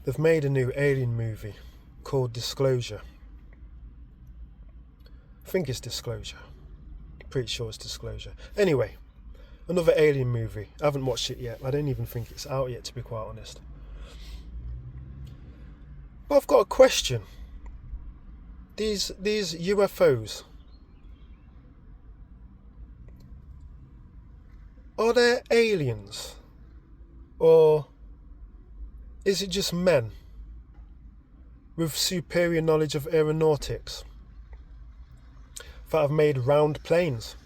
They've made a new Alien movie called Disclosure. I think it's Disclosure. Pretty sure it's Disclosure. Anyway, another Alien movie. I haven't watched it yet. I don't even think it's out yet, to be quite honest. But I've got a question. These UFOs, are they aliens? Or is it just men with superior knowledge of aeronautics that have made round planes?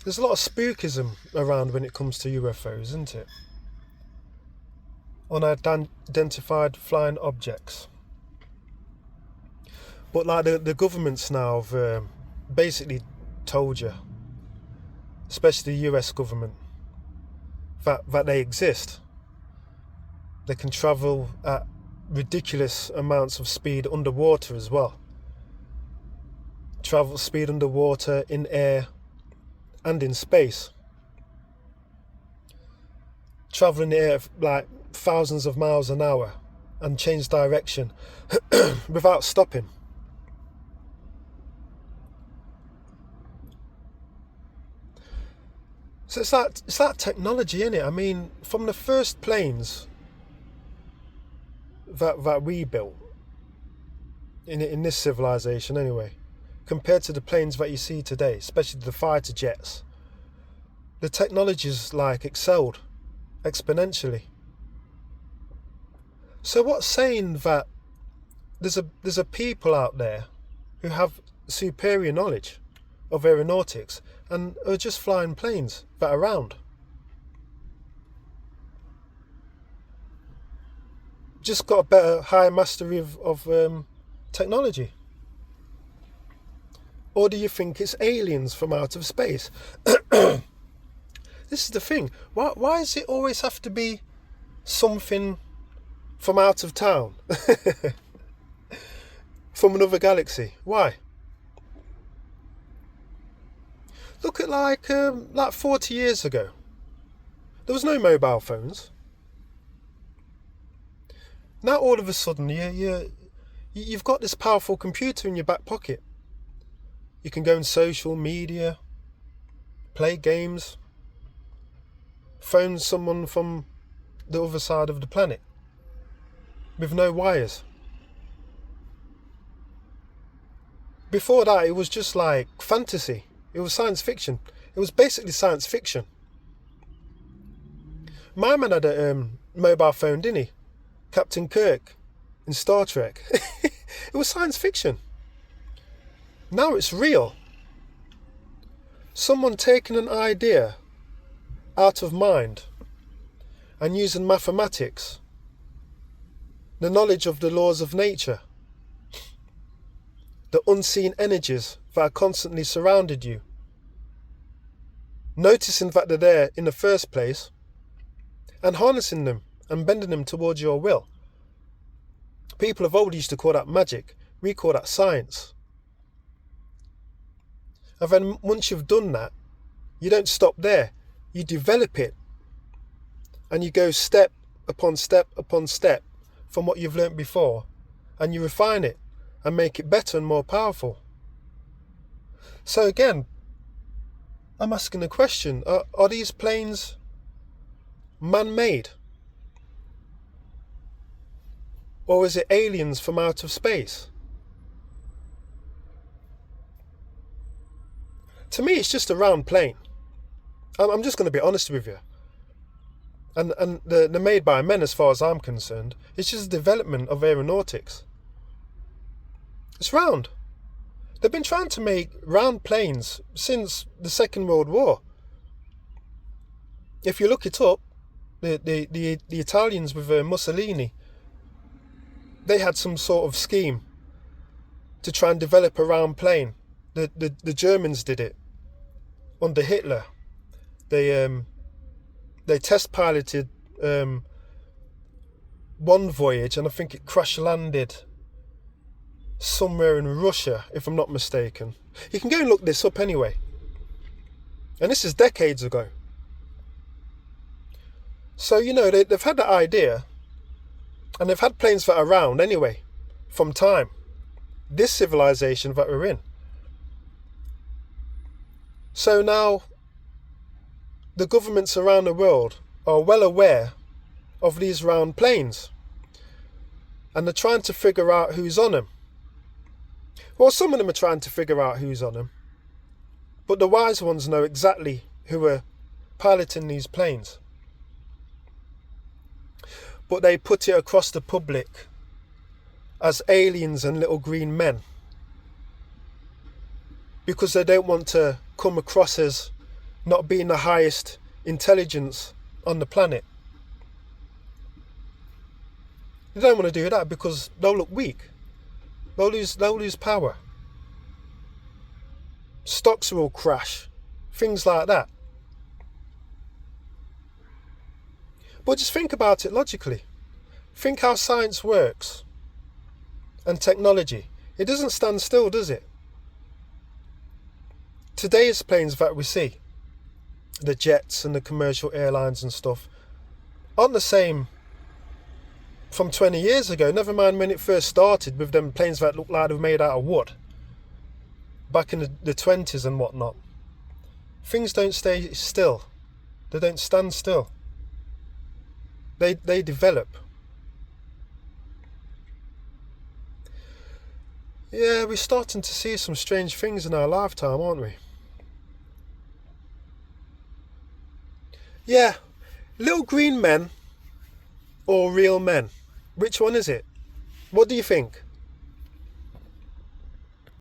There's a lot of spookism around when it comes to UFOs, isn't it? Unidentified flying objects. But like the governments now have basically told you, especially the US government, that they exist. They can travel at ridiculous amounts of speed underwater as well. Travel speed underwater, in air, and in space. Travel in the air like thousands of miles an hour and change direction without stopping. So it's that technology, innit? I mean, from the first planes that we built in this civilization anyway, compared to the planes that you see today, especially the fighter jets, the technology's like excelled exponentially. So what's saying that there's a people out there who have superior knowledge of aeronautics and are just flying planes that are round? Just got a better, higher mastery of technology? Or do you think it's aliens from out of space? This is the thing. Why does it always have to be something from out of town? From another galaxy? Why? Look at like 40 years ago. There was no mobile phones. Now all of a sudden you've got this powerful computer in your back pocket. You can go on social media, play games, phone someone from the other side of the planet with no wires. Before that, it was just like fantasy. It was science fiction. It was basically science fiction. My man had a mobile phone, didn't he? Captain Kirk in Star Trek. It was science fiction. Now it's real. Someone taking an idea out of mind and using mathematics, the knowledge of the laws of nature, the unseen energies that are constantly surrounded you, noticing that they're there in the first place and harnessing them and bending them towards your will. People of old used to call that magic. We call that science. And then once you've done that, you don't stop there. You develop it. And you go step upon step upon step from what you've learnt before. And you refine it and make it better and more powerful. So again, I'm asking the question, are these planes man-made? Or is it aliens from out of space? To me, it's just a round plane. I'm just going to be honest with you. And they're made by men as far as I'm concerned. It's just the development of aeronautics. It's round. They've been trying to make round planes since the Second World War. If you look it up, the Italians with Mussolini, they had some sort of scheme to try and develop a round plane. The Germans did it under Hitler. They test piloted one voyage, and I think it crash landed somewhere in Russia, if I'm not mistaken. You can go and look this up anyway. And this is decades ago. So, they've had the idea, and they've had planes that are around anyway, from time. This civilization that we're in. So now, the governments around the world are well aware of these round planes. And they're trying to figure out who's on them. Well, some of them are trying to figure out who's on them. But the wise ones know exactly who are piloting these planes. But they put it across the public as aliens and little green men. Because they don't want to come across as not being the highest intelligence on the planet. They don't want to do that because they'll look weak. They'll lose power. Stocks will crash. Things like that. But just think about it logically. Think how science works. And technology. It doesn't stand still, does it? Today's planes that we see, the jets and the commercial airlines and stuff, aren't the same from 20 years ago. Never mind when it first started with them planes that looked like they were made out of wood. Back in the 20s and whatnot. Things don't stay still. They don't stand still. They develop. Yeah, we're starting to see some strange things in our lifetime, aren't we? Yeah, little green men or real men? Which one is it? What do you think?